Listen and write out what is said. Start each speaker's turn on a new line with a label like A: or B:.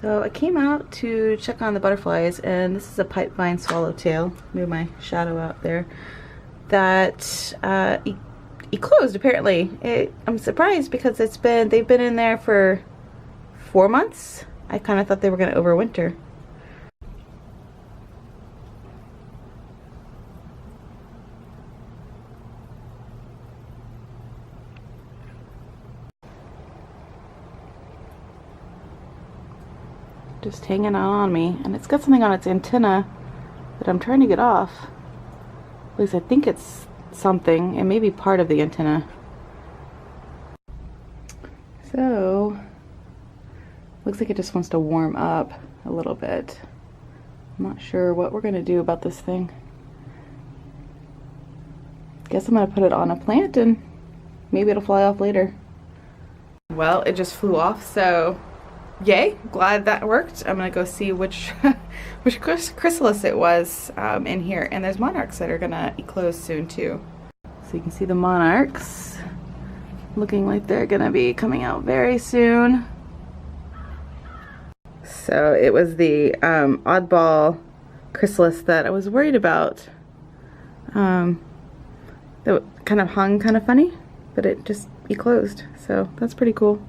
A: So I came out to check on the butterflies, and this is a Pipevine Swallowtail. Move my shadow out there. That eclosed apparently. I'm surprised because they've been in there for 4 months. I kind of thought they were going to overwinter. Just hanging on me, and it's got something on its antenna that I'm trying to get off. At least I think it's something. It may be part of the antenna. So looks like it just wants to warm up a little bit. I'm not sure what we're gonna do about this thing. Guess I'm gonna put it on a plant and maybe it'll fly off later. Well, it just flew off, so yay, glad that worked. I'm gonna go see which chrysalis it was in here, and there's monarchs that are gonna eclose soon too. So you can see the monarchs looking like they're gonna be coming out very soon. So it was the oddball chrysalis that I was worried about. That kind of hung kind of funny, but it just eclosed, so that's pretty cool.